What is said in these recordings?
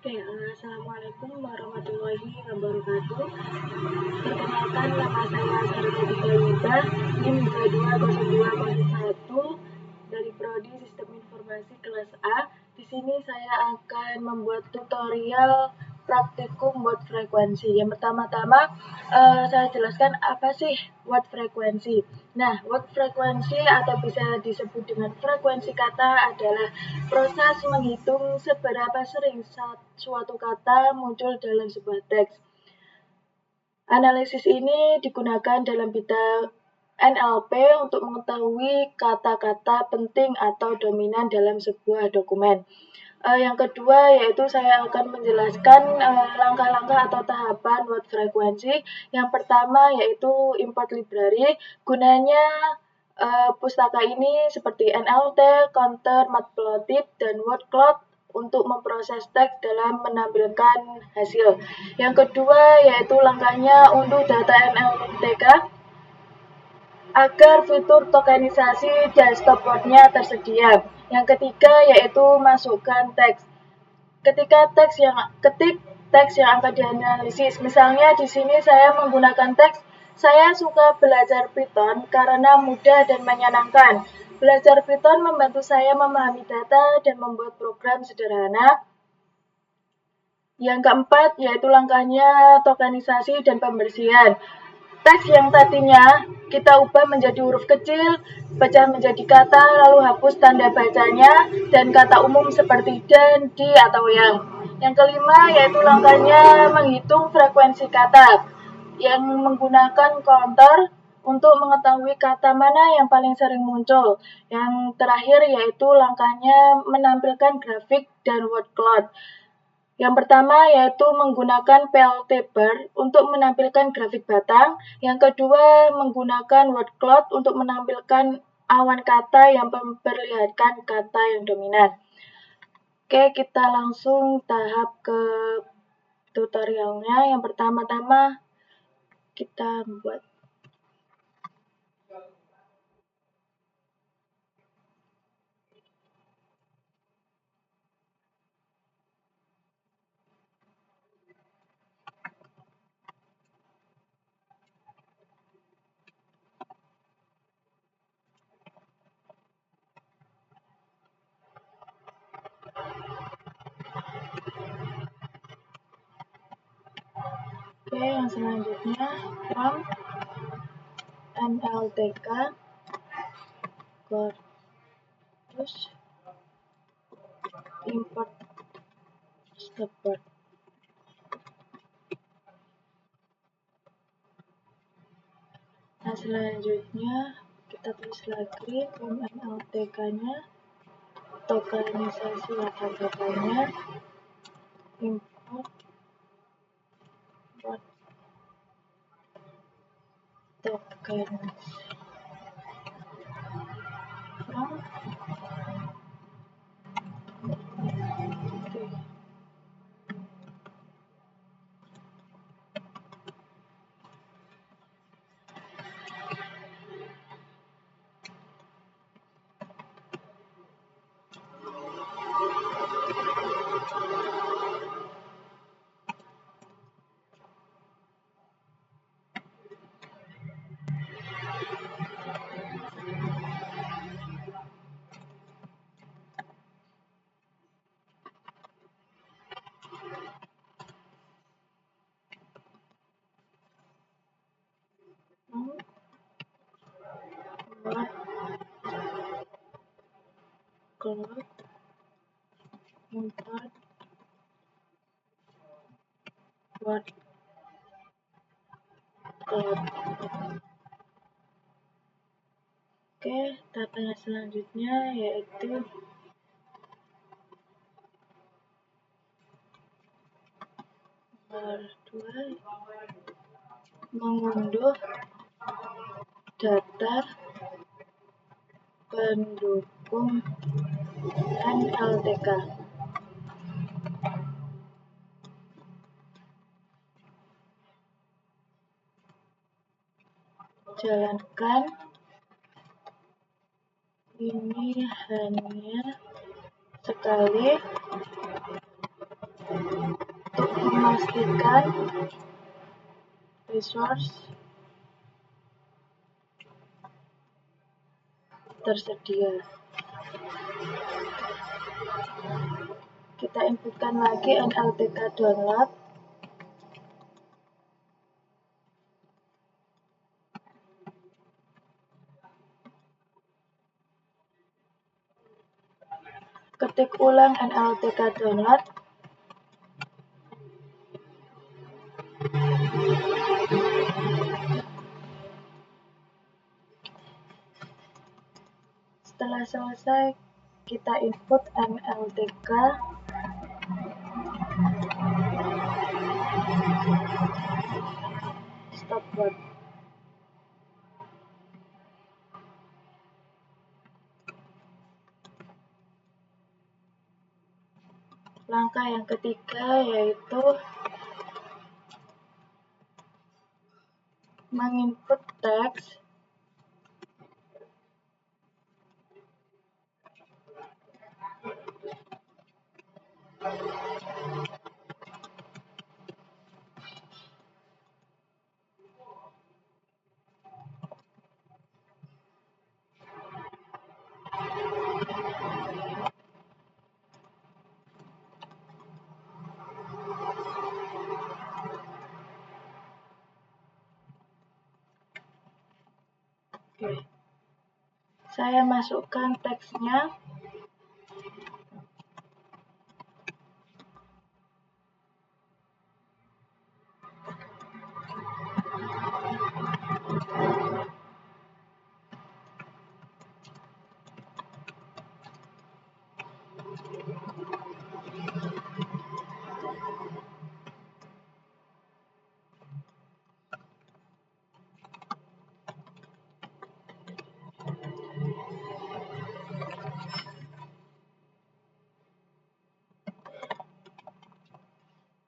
Assalamualaikum warahmatullahi wabarakatuh. Perkenalkan, nama saya Sarjana Yuda, NIM 220201 dari Prodi Sistem Informasi kelas A. Di sini saya akan membuat tutorial praktikum watt frekuensi. Yang pertama-tama saya jelaskan apa sih watt frekuensi. Nah, watt frekuensi atau bisa disebut dengan frekuensi kata adalah proses menghitung seberapa sering suatu kata muncul dalam sebuah teks. Analisis ini digunakan dalam bidang NLP untuk mengetahui kata-kata penting atau dominan dalam sebuah dokumen. Yang kedua yaitu saya akan menjelaskan langkah-langkah atau tahapan watt frekuensi. Yang pertama yaitu import library. Gunanya pustaka ini seperti NLT, Counter, Matplotlib, dan wordcloud untuk memproses teks dalam menampilkan hasil. Yang kedua yaitu langkahnya unduh data NLTK agar fitur tokenisasi dan stopword-nya tersedia. Yang ketiga yaitu masukkan teks. Ketik teks yang akan dianalisis. Misalnya di sini saya menggunakan teks, saya suka belajar Python karena mudah dan menyenangkan. Belajar Python membantu saya memahami data dan membuat program sederhana. Yang keempat yaitu langkahnya tokenisasi dan pembersihan. Teks yang tadinya kita ubah menjadi huruf kecil, pecah menjadi kata, lalu hapus tanda bacanya, dan kata umum seperti dan, di, atau yang. Yang kelima yaitu langkahnya menghitung frekuensi kata, yang menggunakan counter untuk mengetahui kata mana yang paling sering muncul. Yang terakhir yaitu langkahnya menampilkan grafik dan word cloud. Yang pertama yaitu menggunakan PLT bar untuk menampilkan grafik batang. Yang kedua menggunakan word cloud untuk menampilkan awan kata yang memperlihatkan kata yang dominan. Oke, kita langsung tahap ke tutorialnya. Yang pertama-tama kita buat yang selanjutnya from NLTK terus import stopword. Nah, selanjutnya kita tulis lagi from NLTK-nya, tokenisasi kata-katanya, import watt tokens from word cloud import word cloud. Oke, datanya selanjutnya yaitu nomor 2, mengunduh data pendukung NLTK. Jalankan, ini hanya sekali memastikan resource tersedia. Kita inputkan lagi NLTK download. Ketik ulang NLTK download. Setelah selesai, kita input NLTK stopwatch. Langkah yang ketiga yaitu menginput teks Oke. Saya masukkan teksnya.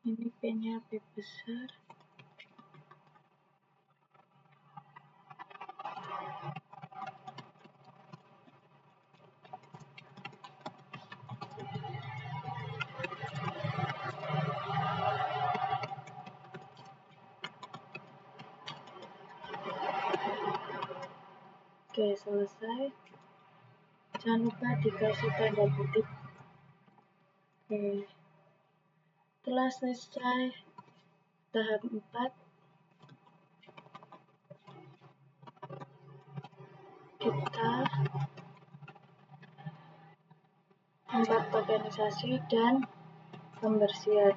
Ini P-nya P besar. Oke, selesai. Jangan lupa dikasih tanda kutip. Oke. Setelah selesai tahap 4, kita membuat organisasi dan pembersihan.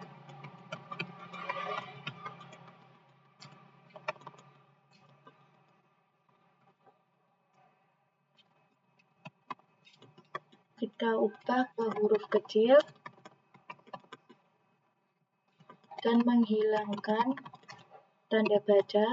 Kita ubah ke huruf kecil dan menghilangkan tanda baca.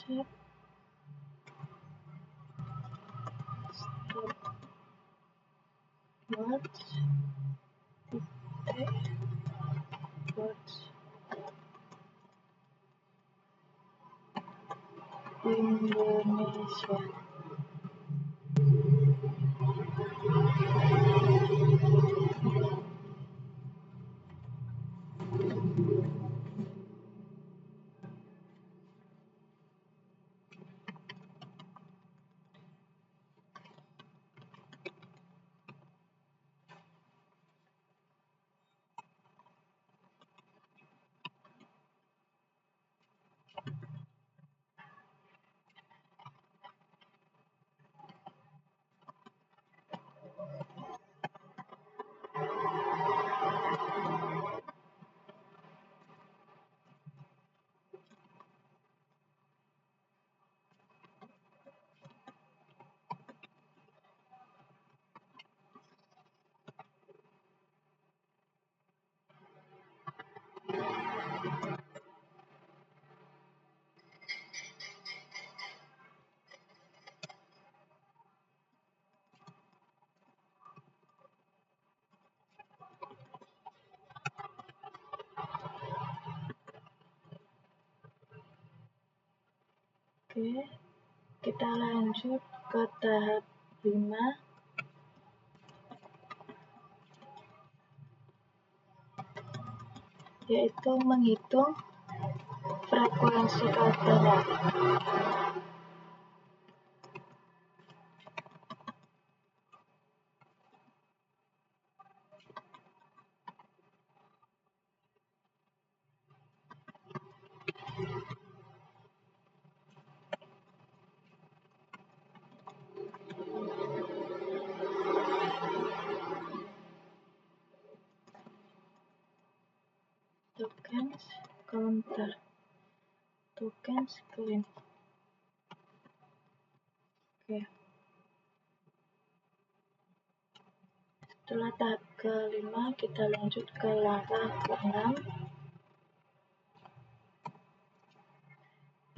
Stop watch titik watch Indonesia. Oke, kita lanjut ke tahap 5, yaitu menghitung frekuensi katanya. Tokens counter, tokens claim. Oke. Setelah tahap ke-5, kita lanjut ke langkah ke-6,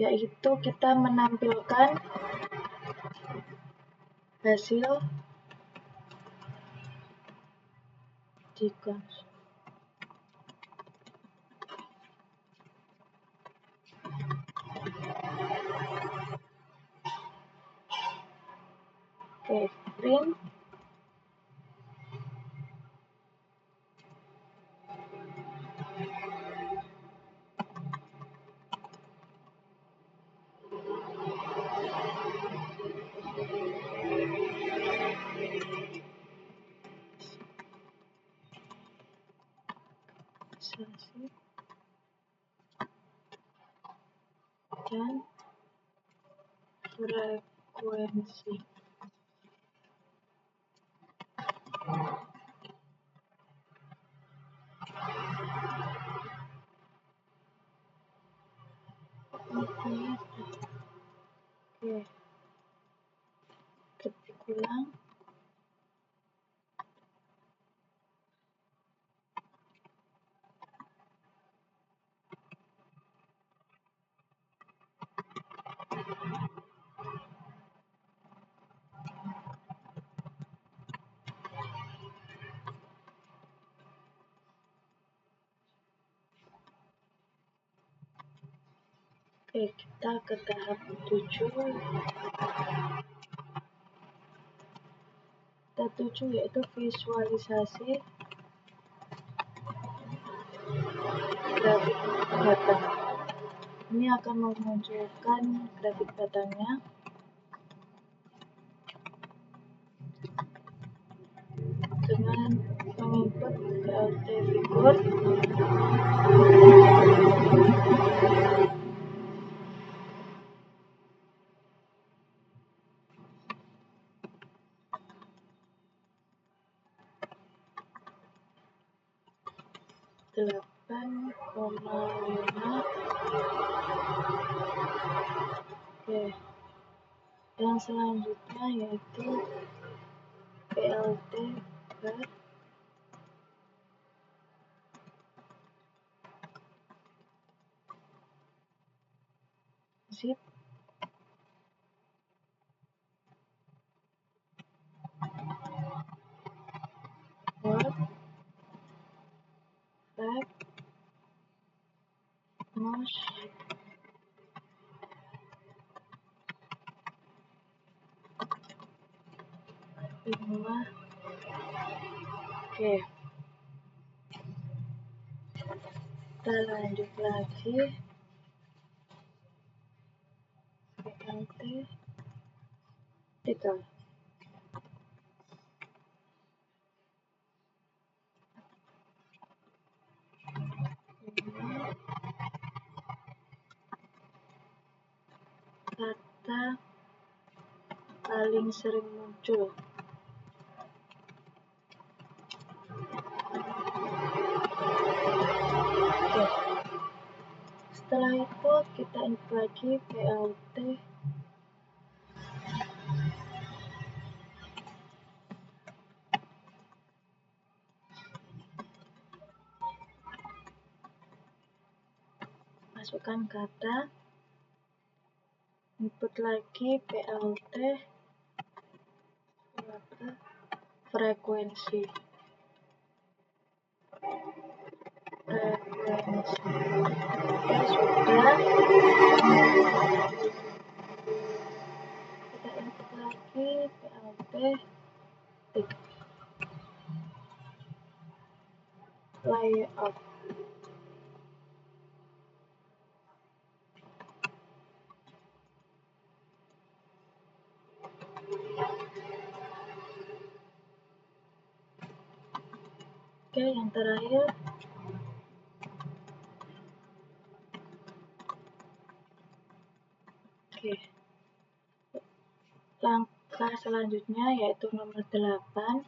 yaitu kita menampilkan hasil di konsol. Oke, print. Dan frekuensi. Oke, ketik ulang. Oke, kita ke tahap 7. Tahap 7 yaitu visualisasi grafik batang. Ini akan memunculkan grafik batangnya. Dengan menginput PLT figure. Delapan koma lima. Oke, yang selanjutnya yaitu PLT bar zip word flag mouse lima. Oke, kita lanjut lagi. PLT title. Kata paling sering muncul. Oke. Setelah itu kita input lagi PLT masukkan kata, input lagi PLT frekuensi. Oke, sudah. layout. Oke, yang terakhir langkah selanjutnya yaitu nomor 8.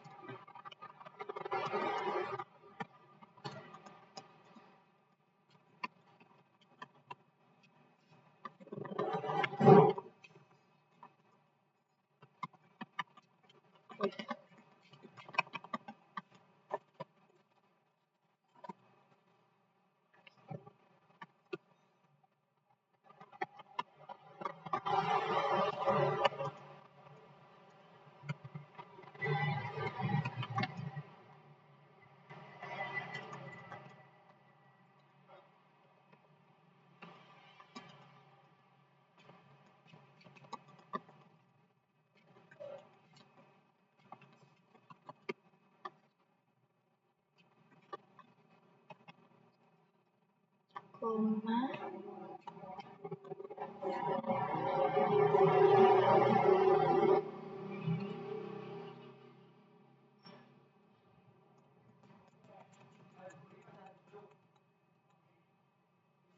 Koma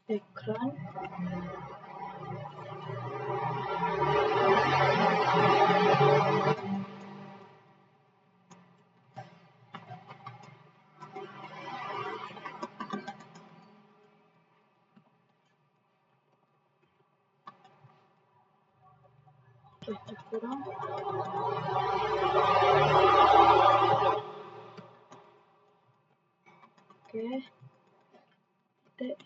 background kita kurang. Oke, titik.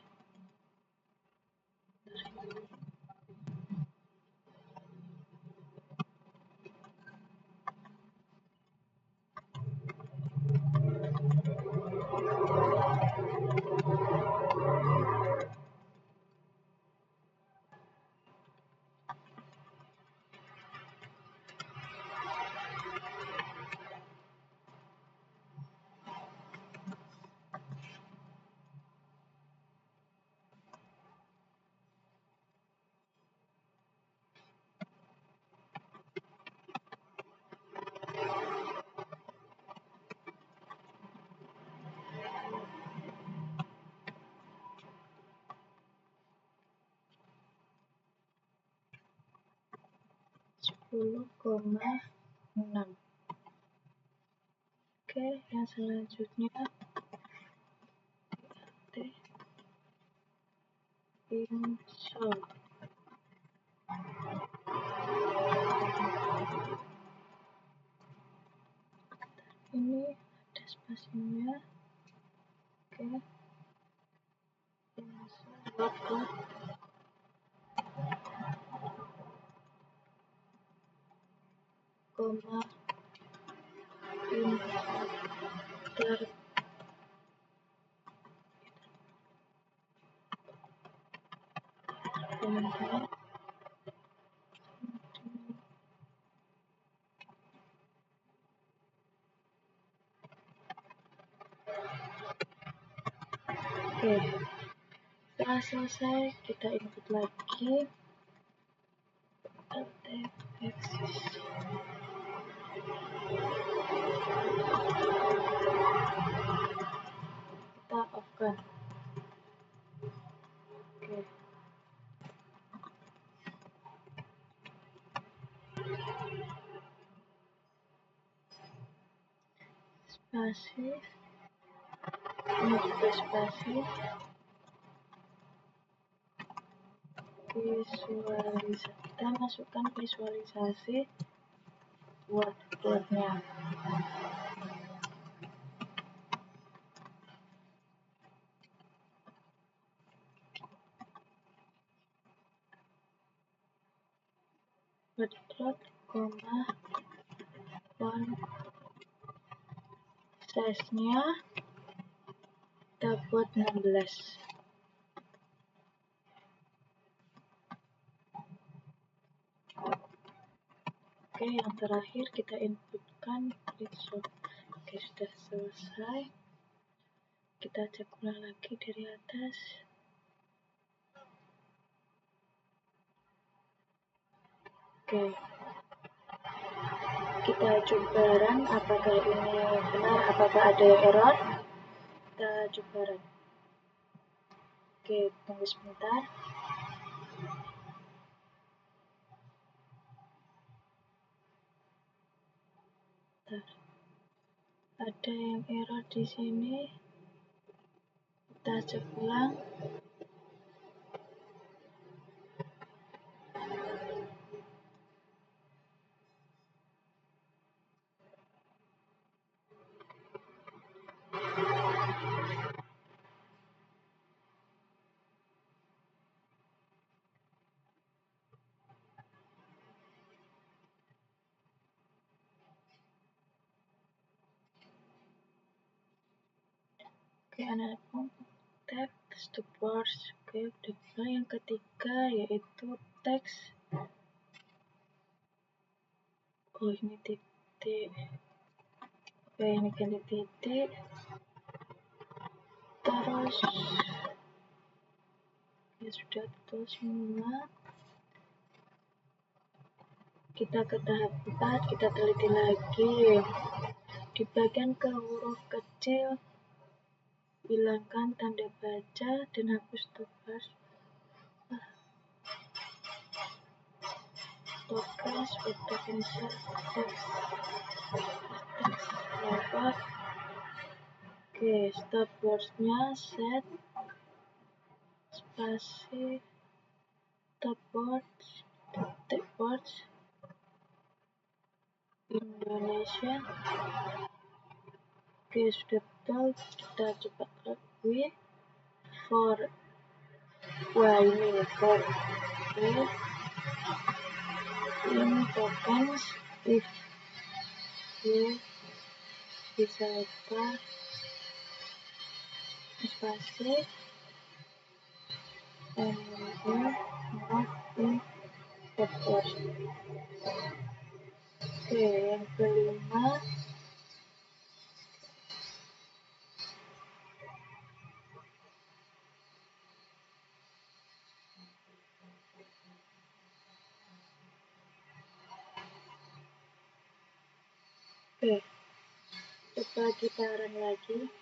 (10,6). Oke, yang selanjutnya insert. Ini ada spasinya. Oke, insert koma insert koma. Oke, setelah selesai kita input lagi axis. Kita off-kan. Oke. Spasi, ini juga spasi. Visualisasi, kita masukkan visualisasi word-nya. Word, font size-nya kita buat 16. Oke, yang terakhir kita inputkan result. Oke, sudah selesai. Kita cek ulang lagi dari atas. Oke, kita coba run apakah ini benar, apakah ada yang error. Kita coba run. Oke, tunggu sebentar. Ada yang error di sini. Kita cek ulang. Oke, anak tab stop words. Oke, udah. Yang ketiga yaitu teks. Oh, ini titik. Oke, ini ganti titik. Terus ya sudah betul semua. Kita ke tahap 4, kita teliti lagi. Di bagian ke huruf kecil, hilangkan tanda baca dan hapus tugas. Tugas untuk insert teks lebar. Oke, stop words-nya set spasi stop words titik words Indonesia. Oke, sudah betul. Kita coba klik for ini for ini tokens if you bisa lebar spasi and not in purpose. Oke, yang kelima oke, coba kita run lagi.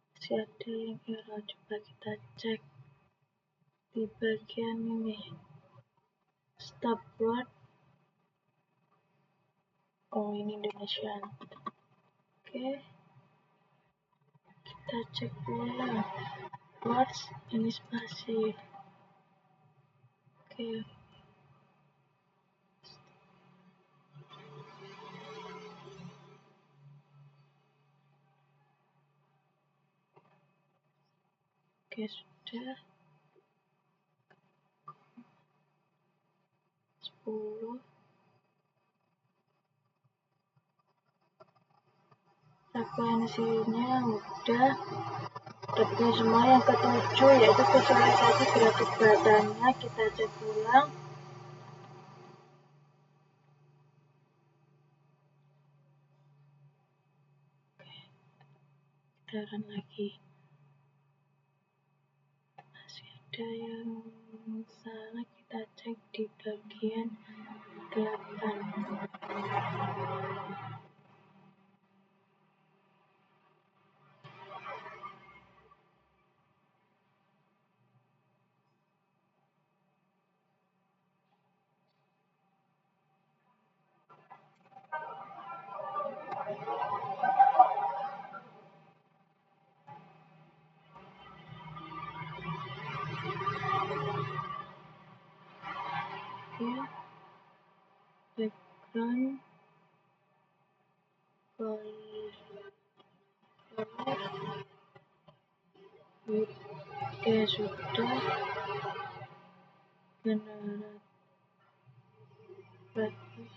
Masih ada yang error, coba kita cek di bagian ini stop word. Oh, ini Indonesia. Oke, kita cek ulang words ini spasi. Oke, sudah 10. Frekuensinya udah betul semua. Yang ketujuh yaitu visualisasi grafik badannya, kita cek ulang. Kita run lagi. Masih ada yang salah, kita cek di bagian 8. Oke, background color. Oke, sudah generate bagus.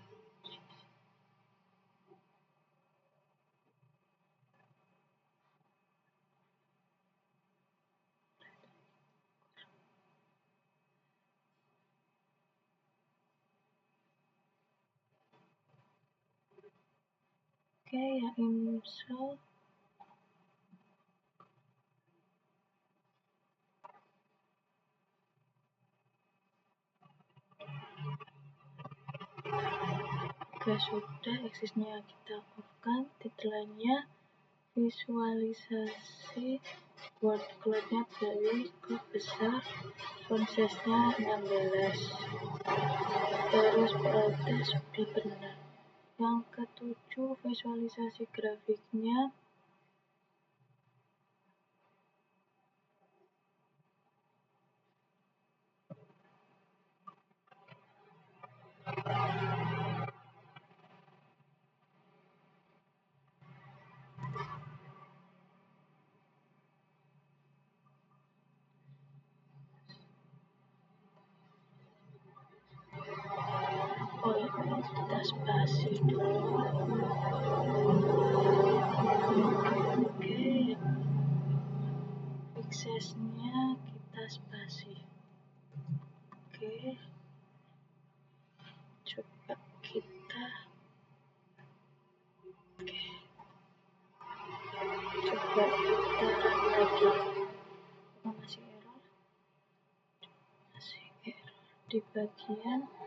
Oke, ya IMSO. Oke, sudah eksisnya kita off-kan. Titelannya visualisasi word cloud-nya dari klub besar, font size-nya 16. Terus protes sudah benar. Yang ketujuh, visualisasi grafiknya. Oh ya, kita spasi dulu. Oke, suksesnya kita spasi. Oke, coba kita run lagi. Masih error di bagian sini.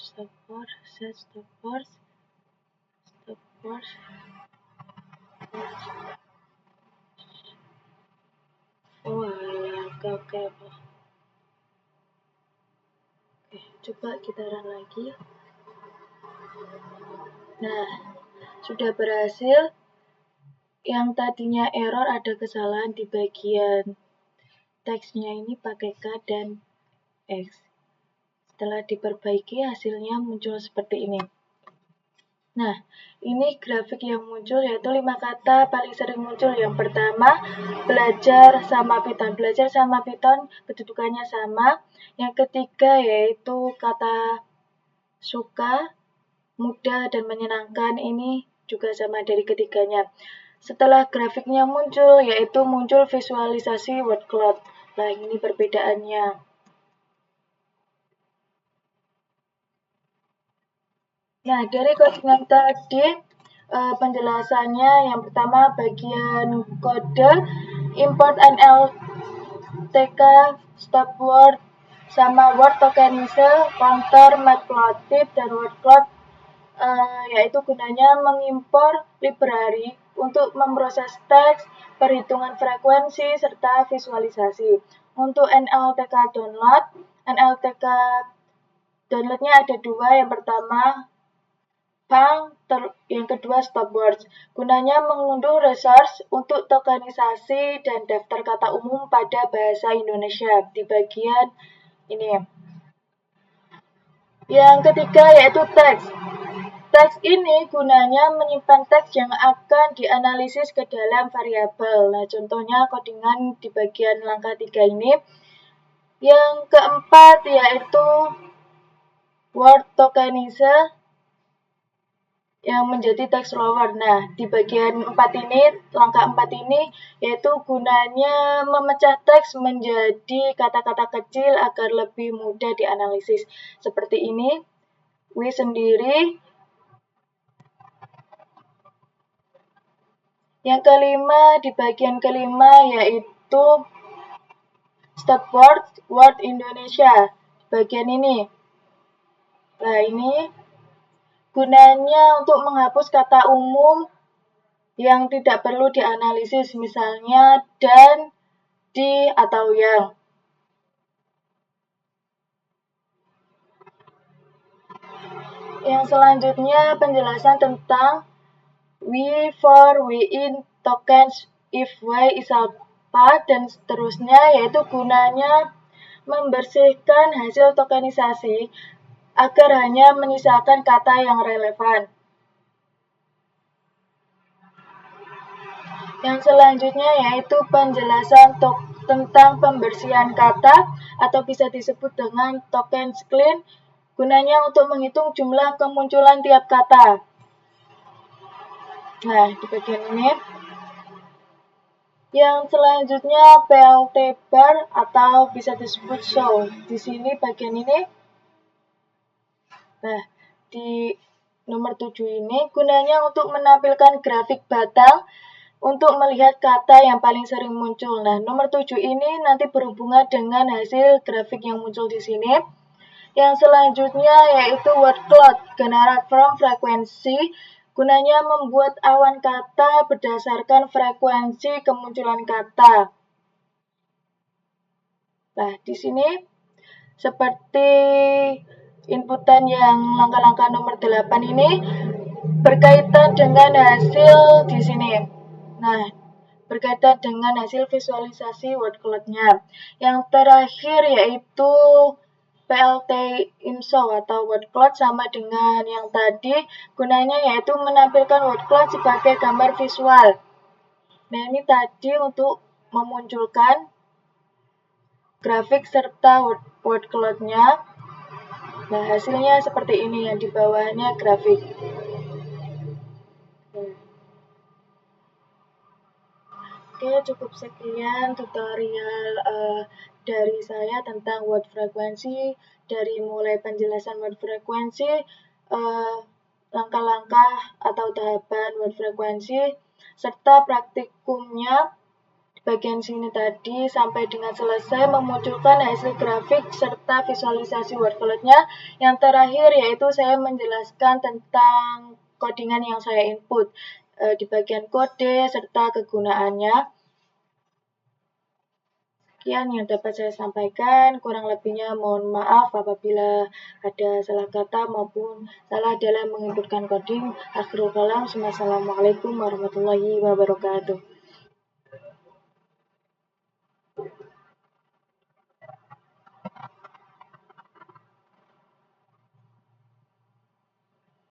Stopwatch, set stopwatch, oke. Oke, coba kita run lagi. Nah, sudah berhasil. Yang tadinya error ada kesalahan di bagian teksnya ini pakai K dan X. Setelah diperbaiki, hasilnya muncul seperti ini. Nah, ini grafik yang muncul yaitu 5 kata paling sering muncul. Yang pertama, belajar sama Python. Belajar sama Python kedudukannya sama. Yang ketiga yaitu kata suka, mudah, dan menyenangkan. Ini juga sama dari ketiganya. Setelah grafiknya muncul, yaitu muncul visualisasi word cloud. Nah, ini perbedaannya. Nah, dari codingan tadi, penjelasannya yang pertama bagian kode, import NLTK, stop word, sama word tokenizer, counter, matplotlib, dan word cloud, yaitu gunanya mengimpor library untuk memproses teks, perhitungan frekuensi, serta visualisasi. Untuk NLTK downloadnya ada dua. Yang pertama, yang kedua stopwords. Gunanya mengunduh resource untuk tokenisasi dan daftar kata umum pada bahasa Indonesia di bagian ini. Yang ketiga yaitu teks. Teks ini gunanya menyimpan teks yang akan dianalisis ke dalam variabel. Nah, contohnya codingan di bagian langkah 3 ini. Yang keempat yaitu word tokenizer yang menjadi text lower. Nah, di bagian 4 ini, langkah 4 ini, yaitu gunanya memecah teks menjadi kata-kata kecil agar lebih mudah dianalisis. Seperti ini, W sendiri. Yang kelima, di bagian kelima, yaitu stop word Indonesia. Bagian ini. Nah, ini gunanya untuk menghapus kata umum yang tidak perlu dianalisis, misalnya dan, di atau yang. Yang selanjutnya penjelasan tentang we for, we in, tokens, if, why, is apa, dan seterusnya, yaitu gunanya membersihkan hasil tokenisasi agar hanya menyisakan kata yang relevan. Yang selanjutnya yaitu penjelasan tentang pembersihan kata atau bisa disebut dengan tokens clean, gunanya untuk menghitung jumlah kemunculan tiap kata. Nah, di bagian ini. Yang selanjutnya PLT bar atau bisa disebut show. Di sini bagian ini. Nah, di nomor 7 ini gunanya untuk menampilkan grafik batang untuk melihat kata yang paling sering muncul. Nah, nomor 7 ini nanti berhubungan dengan hasil grafik yang muncul di sini. Yang selanjutnya yaitu word cloud, generate from frequency, gunanya membuat awan kata berdasarkan frekuensi kemunculan kata. Nah, di sini seperti inputan yang langkah-langkah nomor 8 ini berkaitan dengan hasil di sini. Nah, berkaitan dengan hasil visualisasi word cloud-nya. Yang terakhir yaitu PLT InShow atau word cloud sama dengan yang tadi, gunanya yaitu menampilkan word cloud sebagai gambar visual. Nah, ini tadi untuk memunculkan grafik serta word cloud-nya. Nah, hasilnya seperti ini, yang di bawahnya grafik. Oke, cukup sekian tutorial dari saya tentang word frekuensi, dari mulai penjelasan word frekuensi, langkah-langkah atau tahapan word frekuensi, serta praktikumnya di bagian sini tadi sampai dengan selesai memunculkan hasil grafik serta visualisasi word cloud-nya. Yang terakhir yaitu saya menjelaskan tentang codingan yang saya input di bagian kode serta kegunaannya. Sekian yang dapat saya sampaikan, kurang lebihnya mohon maaf apabila ada salah kata maupun salah dalam menginputkan coding. Akhirul kalam, wassalamualaikum warahmatullahi wabarakatuh.